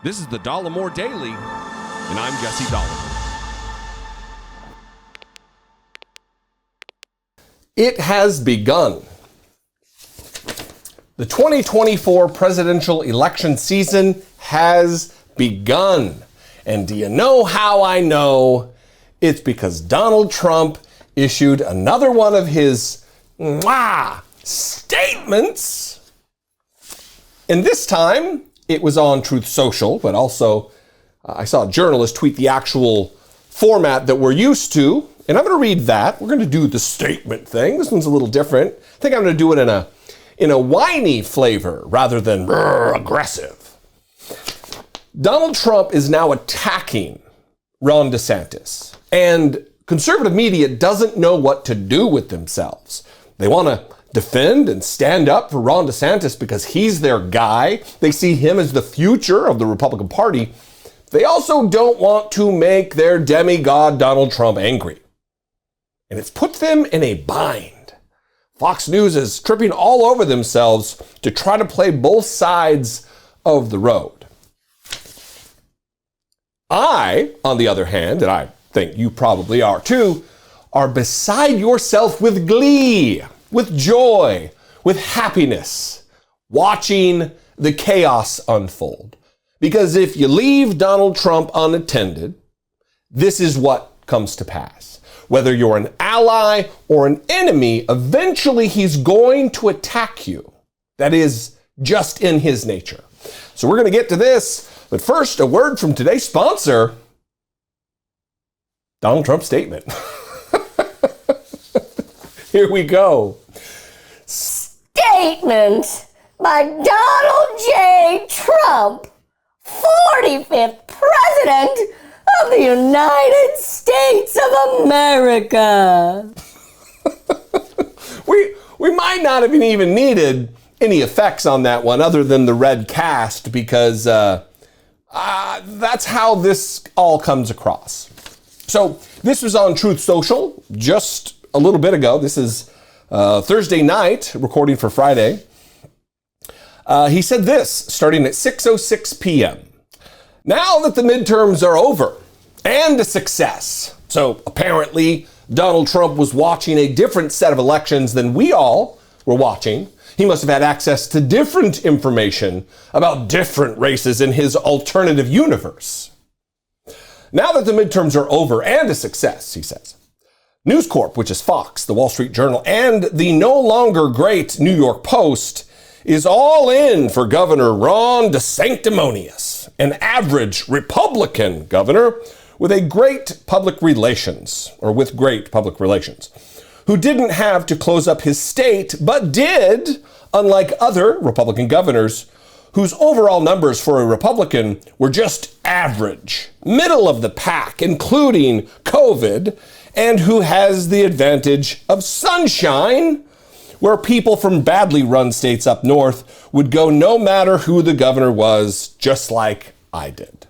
This is the Dollemore Daily, and I'm Jesse Dollemore. It has begun. The 2024 presidential election season has begun. And do you know how I know? It's because Donald Trump issued another one of his statements. And this time, it was on Truth Social, but also I saw a journalist tweet the actual format that we're used to. And I'm going to read that. We're going to do the statement thing. This one's a little different. I think I'm going to do it in a whiny flavor rather than aggressive. Donald Trump is now attacking Ron DeSantis. And conservative media doesn't know what to do with themselves. They want to defend and stand up for Ron DeSantis because he's their guy. They see him as the future of the Republican Party. They also don't want to make their demigod Donald Trump angry. And it's put them in a bind. Fox News is tripping all over themselves to try to play both sides of the road. I, on the other hand, and I think you probably are too, are beside yourself with glee, with joy, with happiness, watching the chaos unfold. Because if you leave Donald Trump unattended, this is what comes to pass. Whether you're an ally or an enemy, eventually he's going to attack you. That is just in his nature. So we're going to get to this, but first, a word from today's sponsor, Donald Trump's statement. Here we go. Statement by Donald J. Trump, 45th President of the United States of America. We might not have even needed any effects on that one other than the red cast because that's how this all comes across. So this was on Truth Social just a little bit ago. This is Thursday night, recording for Friday. He said this, starting at 6:06 p.m. Now that the midterms are over and a success. So apparently Donald Trump was watching a different set of elections than we all were watching. He must have had access to different information about different races in his alternative universe. Now that the midterms are over and a success, he says, News Corp, which is Fox, the Wall Street Journal, and the no longer great New York Post is all in for Governor Ron DeSanctimonious, an average Republican governor with great public relations, who didn't have to close up his state, but did, unlike other Republican governors, whose overall numbers for a Republican were just average, middle of the pack, including COVID, and who has the advantage of sunshine, where people from badly run states up north would go no matter who the governor was, just like I did.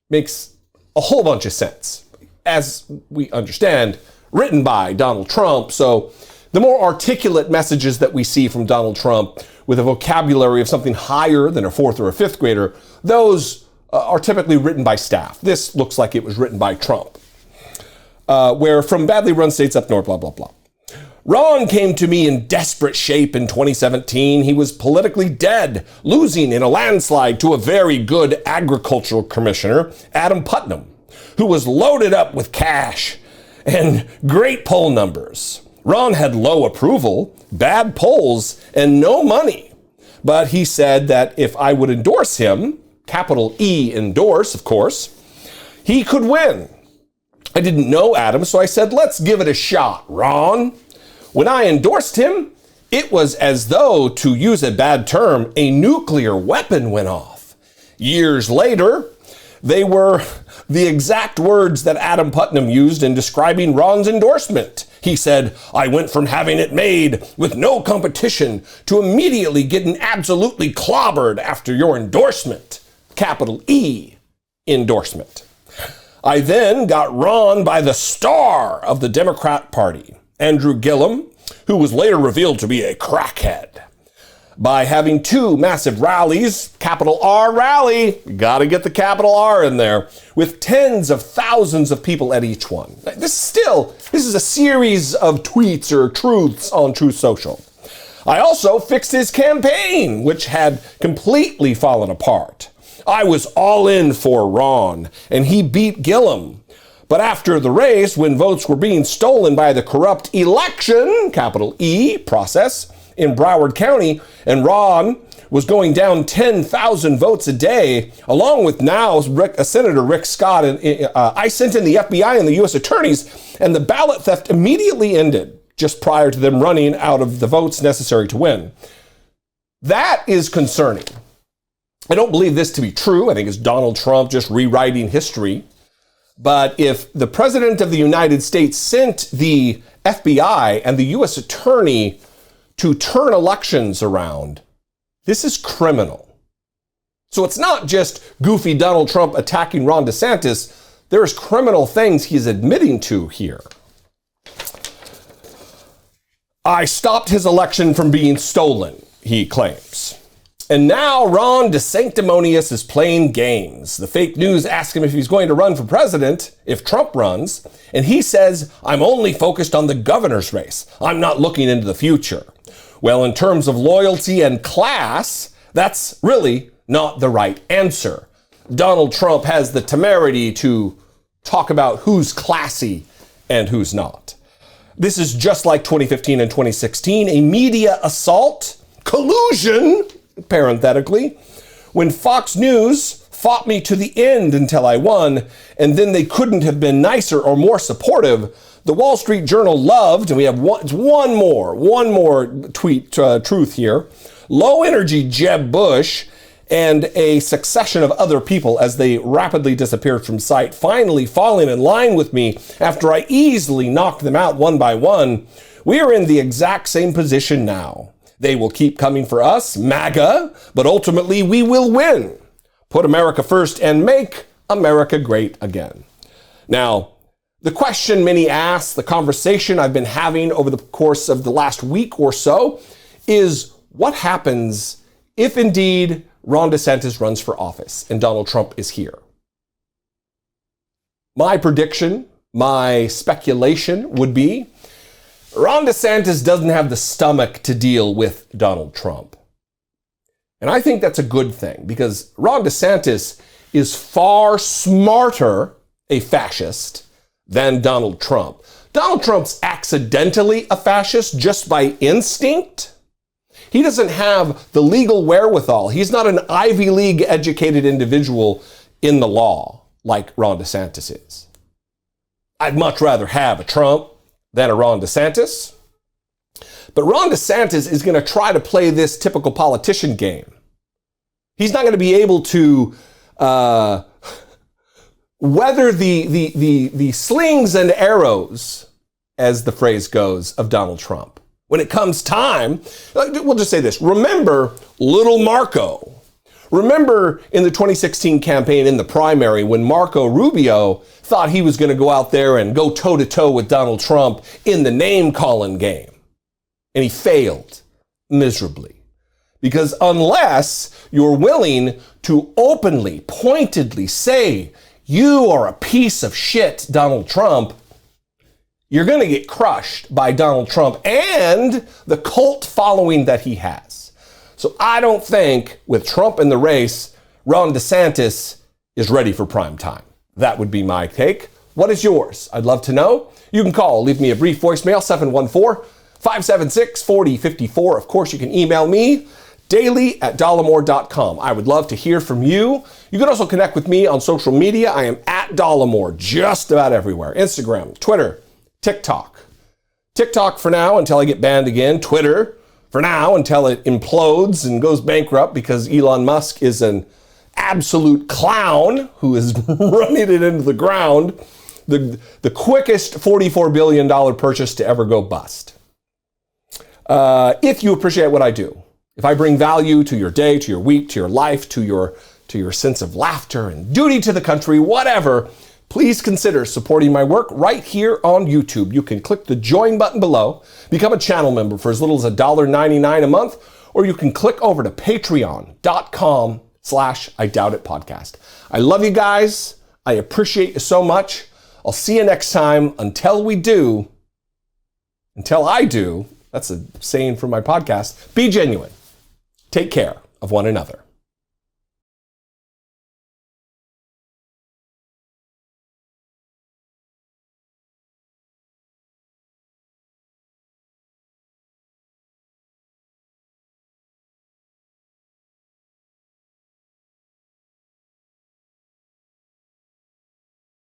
Makes a whole bunch of sense, as we understand, written by Donald Trump. So the more articulate messages that we see from Donald Trump with a vocabulary of something higher than a fourth or a fifth grader, those are typically written by staff. This looks like it was written by Trump, where from badly run states up north, blah, blah, blah. Ron came to me in desperate shape in 2017. He was politically dead, losing in a landslide to a very good agricultural commissioner, Adam Putnam, who was loaded up with cash and great poll numbers. Ron had low approval, bad polls, and no money. But he said that if I would endorse him, capital E, endorse, of course, he could win. I didn't know Adam, so I said, let's give it a shot, Ron. When I endorsed him, it was as though, to use a bad term, a nuclear weapon went off. Years later, they were the exact words that Adam Putnam used in describing Ron's endorsement. He said, I went from having it made with no competition to immediately getting absolutely clobbered after your endorsement. Capital E, endorsement. I then got Ron by the star of the Democrat Party, Andrew Gillum, who was later revealed to be a crackhead. by having two massive rallies, capital R rally, gotta get the capital R in there, with tens of thousands of people at each one. This is a series of tweets or truths on Truth Social. I also fixed his campaign, which had completely fallen apart. I was all in for Ron, and he beat Gillum. But after the race, when votes were being stolen by the corrupt election, capital E, process, in Broward County, and Ron was going down 10,000 votes a day, along with now Senator Rick Scott, and I sent in the FBI and the U.S. attorneys, and the ballot theft immediately ended just prior to them running out of the votes necessary to win. That is concerning. I don't believe this to be true. I think it's Donald Trump just rewriting history. But if the President of the United States sent the FBI and the U.S. attorney to turn elections around, this is criminal. So it's not just goofy Donald Trump attacking Ron DeSantis. There's criminal things he's admitting to here. I stopped his election from being stolen, he claims. And now Ron DeSanctimonious is playing games. The fake news asks him if he's going to run for president, if Trump runs, and he says, I'm only focused on the governor's race. I'm not looking into the future. Well, in terms of loyalty and class, that's really not the right answer. Donald Trump has the temerity to talk about who's classy and who's not. This is just like 2015 and 2016, a media assault, collusion, parenthetically, when Fox News fought me to the end until I won, and then they couldn't have been nicer or more supportive. The Wall Street Journal loved, and we have one more tweet truth here, low energy Jeb Bush and a succession of other people as they rapidly disappeared from sight, finally falling in line with me after I easily knocked them out one by one. We are in the exact same position now. They will keep coming for us, MAGA, but ultimately we will win. Put America first and make America great again. Now, the question many ask, the conversation I've been having over the course of the last week or so is what happens if indeed Ron DeSantis runs for office and Donald Trump is here? My prediction, my speculation would be Ron DeSantis doesn't have the stomach to deal with Donald Trump. And I think that's a good thing because Ron DeSantis is far smarter a fascist than Donald Trump. Donald Trump's accidentally a fascist just by instinct. He doesn't have the legal wherewithal. He's not an Ivy League educated individual in the law like Ron DeSantis is. I'd much rather have a Trump than a Ron DeSantis. But Ron DeSantis is going to try to play this typical politician game. He's not going to be able to weather the slings and arrows, as the phrase goes, of Donald Trump. When it comes time, we'll just say this. Remember little Marco. Remember in the 2016 campaign in the primary when Marco Rubio thought he was going to go out there and go toe-to-toe with Donald Trump in the name-calling game. And he failed miserably. Because unless you're willing to openly, pointedly say, you are a piece of shit, Donald Trump, you're going to get crushed by Donald Trump and the cult following that he has. So I don't think with Trump in the race, Ron DeSantis is ready for prime time. That would be my take. What is yours? I'd love to know. You can call, leave me a brief voicemail, 714-576-4054. Of course, you can email me, daily@dollemore.com. I would love to hear from you. You can also connect with me on social media. I am at Dollemore just about everywhere. Instagram, Twitter, TikTok. TikTok for now until I get banned again. Twitter for now until it implodes and goes bankrupt because Elon Musk is an absolute clown who is running it into the ground. The quickest $44 billion purchase to ever go bust. If you appreciate what I do, if I bring value to your day, to your week, to your life, to your sense of laughter and duty to the country, whatever, please consider supporting my work right here on YouTube. You can click the join button below, become a channel member for as little as $1.99 a month, or you can click over to patreon.com/IDoubtIt podcast. I love you guys. I appreciate you so much. I'll see you next time. Until I do, that's a saying from my podcast, be genuine. Take care of one another.